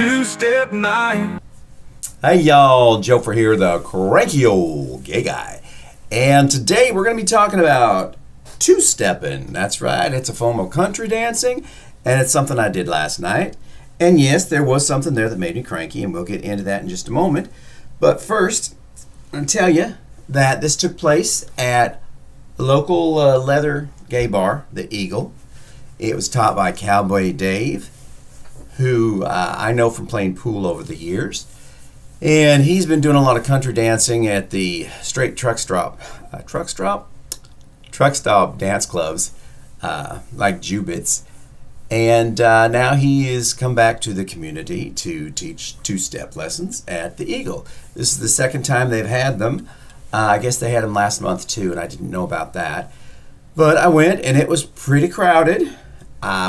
two-step nine. Hey y'all, Joefer here, the Cranky Old Gay Guy. And today we're going to be talking about two-stepping. That's right, it's a form of country dancing, and it's something I did last night. And yes, there was something there that made me cranky, and we'll get into that in just a moment. But first, I'm going to tell you that this took place at the local leather gay bar, the Eagle. It was taught by Cowboy Dave, who I know from playing pool over the years. And he's been doing a lot of country dancing at the straight truck stop dance clubs, like Jubits. And now he has come back to the community to teach two-step lessons at the Eagle. This is the second time they've had them. I guess they had them last month too, and I didn't know about that. But I went, and it was pretty crowded.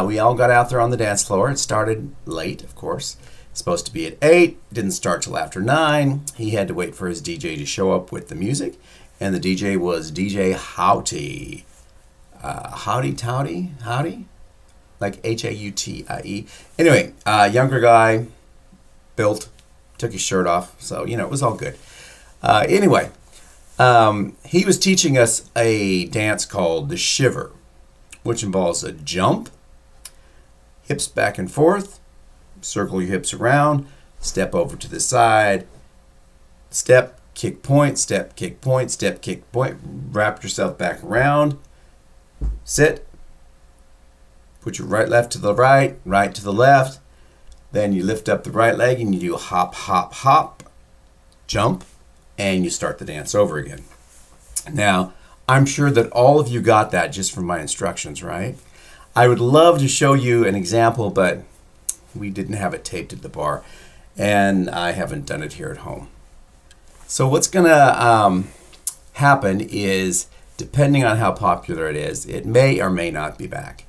We all got out there on the dance floor. It started late, of course. Supposed to be at 8, didn't start till after 9. He had to wait for his DJ to show up with the music, and the DJ was DJ Haute. Haute Toddy? Like H-A-U-T-I-E. Anyway, younger guy, built, took his shirt off, so, it was all good. Anyway, he was teaching us a dance called the Shiver, which involves a jump, hips back and forth, circle your hips around, step over to the side, step, kick point, step, kick point, step, kick point, wrap yourself back around, sit, put your right left to the right, right to the left, then you lift up the right leg and you do hop, hop, hop, jump, and you start the dance over again. Now, I'm sure that all of you got that just from my instructions, right? I would love to show you an example, but we didn't have it taped at the bar, and I haven't done it here at home. So what's going to happen is, depending on how popular it is, it may or may not be back.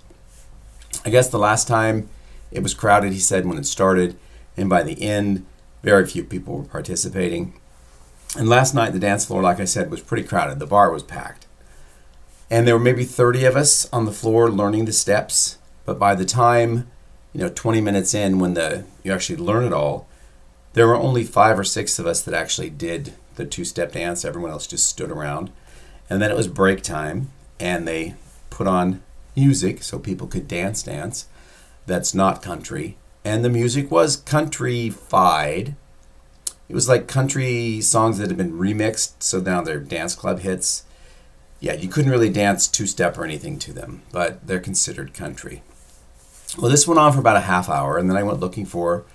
I guess the last time it was crowded, he said, when it started, and by the end, very few people were participating. And last night, the dance floor, like I said, was pretty crowded. The bar was packed. And there were maybe 30 of us on the floor learning the steps, but by the time 20 minutes in, when you actually learn it all, there were only 5 or 6 of us that actually did the two-step dance. Everyone else just stood around. And then it was break time, and they put on music so people could dance that's not country. And the music was country-fied. It was like country songs that had been remixed, so now they're dance club hits. Yeah, you couldn't really dance two-step or anything to them, but they're considered country. Well, this went on for about a half hour, and then I went looking for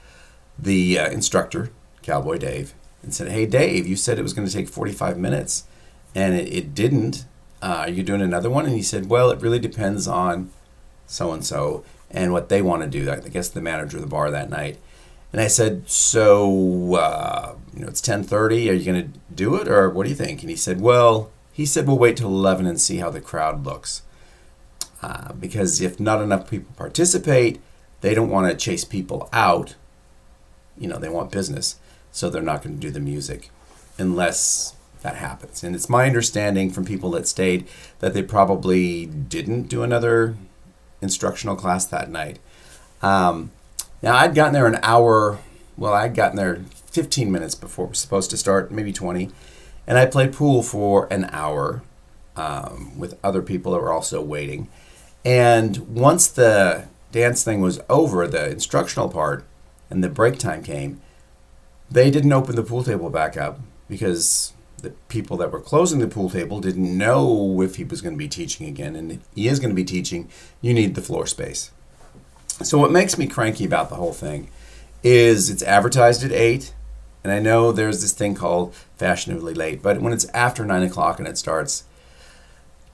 the instructor, Cowboy Dave, and said, "Hey, Dave, you said it was going to take 45 minutes, and it didn't. Are you doing another one?" And he said, "Well, it really depends on so-and-so and what they want to do." I guess the manager of the bar that night. And I said, "So, it's 10:30. Are you going to do it, or what do you think?" And he said, we'll wait till 11 and see how the crowd looks. Because if not enough people participate, they don't want to chase people out. They want business. So they're not going to do the music unless that happens. And it's my understanding from people that stayed that they probably didn't do another instructional class that night. Now, I'd gotten there I'd gotten there 15 minutes before it was supposed to start, maybe 20. And I played pool for an hour with other people that were also waiting. And once the dance thing was over, the instructional part, and the break time came, they didn't open the pool table back up because the people that were closing the pool table didn't know if he was going to be teaching again. And if he is going to be teaching, you need the floor space. So what makes me cranky about the whole thing is it's advertised at 8, and I know there's this thing called fashionably late, but when it's after 9 o'clock and it starts,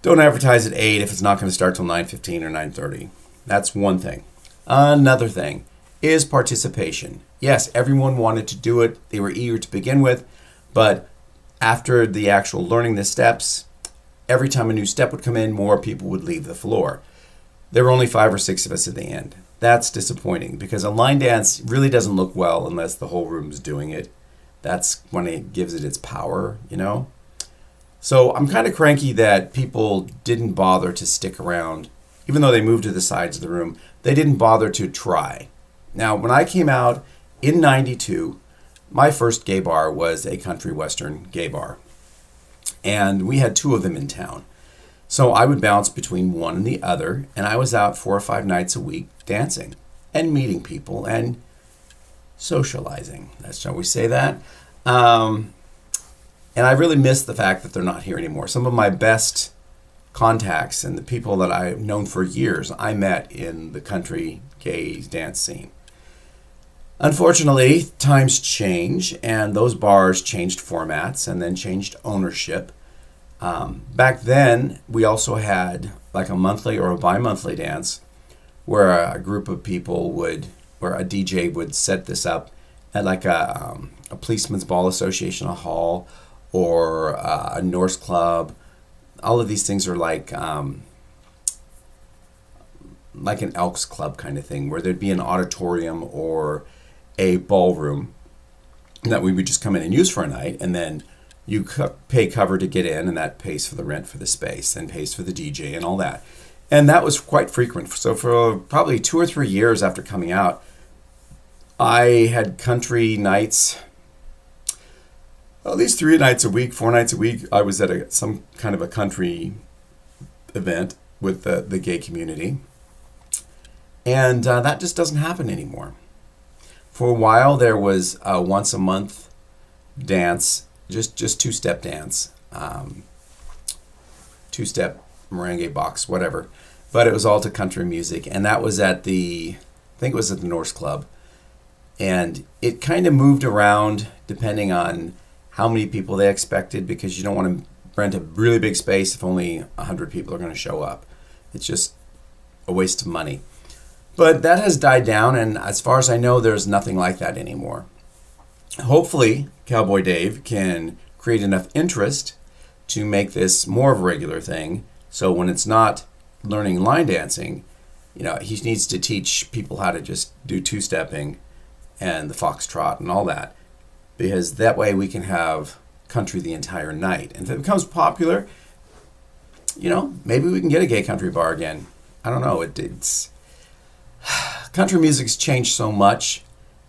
don't advertise at 8 if it's not going to start till 9:15 or 9:30. That's one thing. Another thing is participation. Yes, everyone wanted to do it. They were eager to begin with, but after the actual learning the steps, every time a new step would come in, more people would leave the floor. There were only 5 or 6 of us at the end. That's disappointing because a line dance really doesn't look well unless the whole room's doing it. That's when it gives it its power, So I'm kind of cranky that people didn't bother to stick around. Even though they moved to the sides of the room, they didn't bother to try. Now, when I came out in 92, my first gay bar was a country western gay bar. And we had 2 of them in town. So I would bounce between one and the other, and I was out 4 or 5 nights a week dancing and meeting people and socializing. Shall we say that? And I really miss the fact that they're not here anymore. Some of my best contacts and the people that I've known for years, I met in the country gay dance scene. Unfortunately, times change, and those bars changed formats and then changed ownership. Back then, we also had like a monthly or a bi-monthly dance where a group of people where a DJ would set this up at like a Policeman's Ball Association, a hall, or a Norse club. All of these things are like an Elks Club kind of thing, where there'd be an auditorium or a ballroom that we would just come in and use for a night, and then you pay cover to get in, and that pays for the rent for the space and pays for the DJ and all that. And that was quite frequent. So for probably 2 or 3 years after coming out, I had country nights, at least 3 nights a week, 4 nights a week. I was at some kind of a country event with the gay community. And that just doesn't happen anymore. For a while, there was a once a month dance, just 2-step dance, 2-step merengue box, whatever. But it was all to country music, and that was I think it was at the Norse Club. And it kind of moved around depending on how many people they expected, because you don't want to rent a really big space if only 100 people are going to show up. It's just a waste of money. But that has died down, and as far as I know, there's nothing like that anymore. Hopefully, Cowboy Dave can create enough interest to make this more of a regular thing, so when it's not learning line dancing, he needs to teach people how to just do 2-stepping and the foxtrot and all that, because that way we can have country the entire night. And if it becomes popular, maybe we can get a gay country bar again. I don't know. It's country music's changed so much.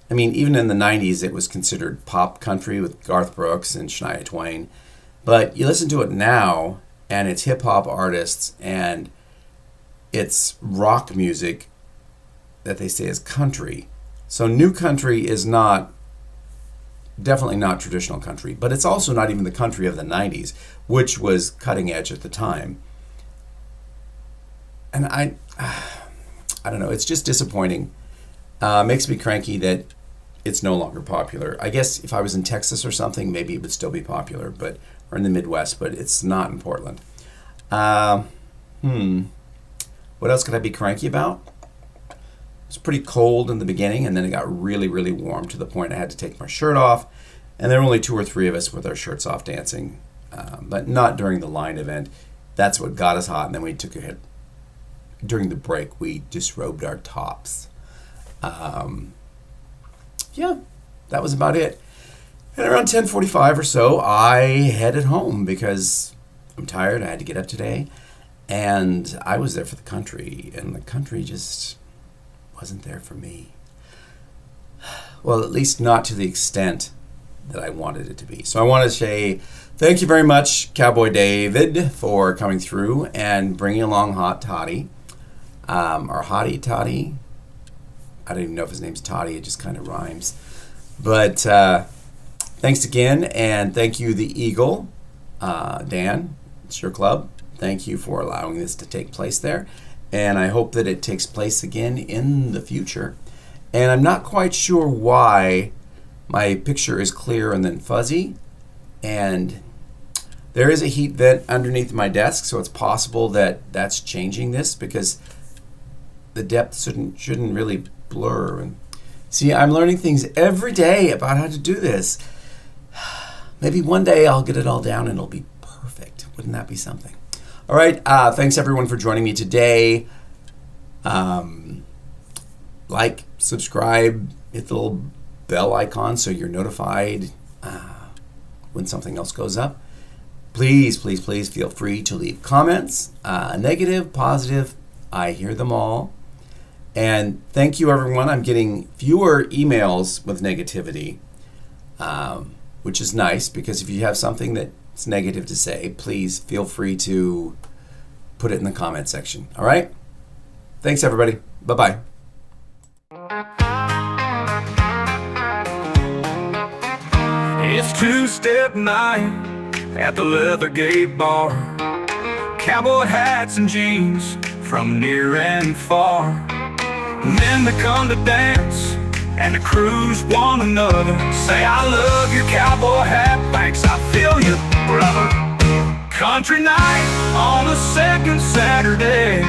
I mean, even in the 90s, it was considered pop country with Garth Brooks and Shania Twain. But you listen to it now, and it's hip-hop artists, and it's rock music that they say is country. So new country is definitely not traditional country, but it's also not even the country of the 90s, which was cutting edge at the time. And I don't know, it's just disappointing. Makes me cranky that it's no longer popular. I guess if I was in Texas or something, maybe it would still be popular, or in the Midwest, but it's not in Portland. What else could I be cranky about? It was pretty cold in the beginning, and then it got really, really warm to the point I had to take my shirt off. And there were only 2 or 3 of us with our shirts off dancing, but not during the line event. That's what got us hot, and then we took a hit. During the break, we disrobed our tops. Yeah, that was about it. And around 10:45 or so, I headed home because I'm tired. I had to get up today. And I was there for the country, and the country just wasn't there for me. Well, at least not to the extent that I wanted it to be. So I want to say thank you very much, Cowboy David, for coming through and bringing along Haute Toddy. Or Haute Toddy. I don't even know if his name's Toddy. It just kind of rhymes. But thanks again, and thank you, the Eagle. Dan, it's your club. Thank you for allowing this to take place there. And I hope that it takes place again in the future. And I'm not quite sure why my picture is clear and then fuzzy. And there is a heat vent underneath my desk, so it's possible that that's changing this, because the depth shouldn't really blur. And see, I'm learning things every day about how to do this. Maybe one day I'll get it all down and it'll be perfect. Wouldn't that be something? All right. Thanks everyone for joining me today. Like, subscribe, hit the little bell icon so you're notified when something else goes up. Please, please, please feel free to leave comments, negative, positive. I hear them all. And thank you, everyone. I'm getting fewer emails with negativity, which is nice, because if you have something that's negative to say, please feel free to put it in the comment section. All right? Thanks, everybody. Bye-bye. It's two-step night at the Leather Gate Bar. Cowboy hats and jeans from near and far. Men that come to dance and to cruise one another. Say, I love your cowboy hat, thanks, I feel you, brother. Country night on the second Saturday.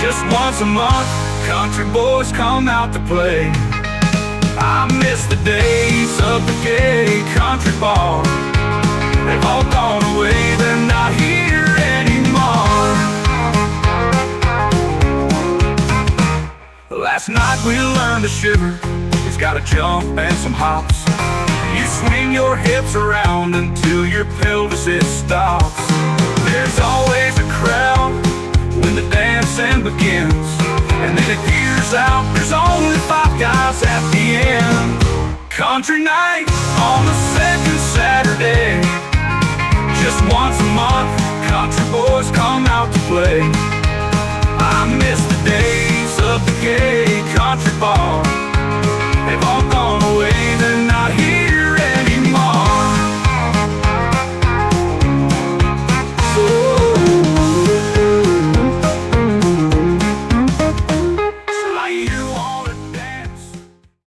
Just once a month, country boys come out to play. I miss the days of the gay country bar. They've all gone away, they're not here anymore. Last night we learned to shiver. It's got a jump and some hops. You swing your hips around until your pelvis it stops. There's always a crowd when the dancing begins, and then it peers out, there's only 5 guys at the end. Country night on the second Saturday. Just once a month, country boys come out to play. I miss the days of the gay country bar.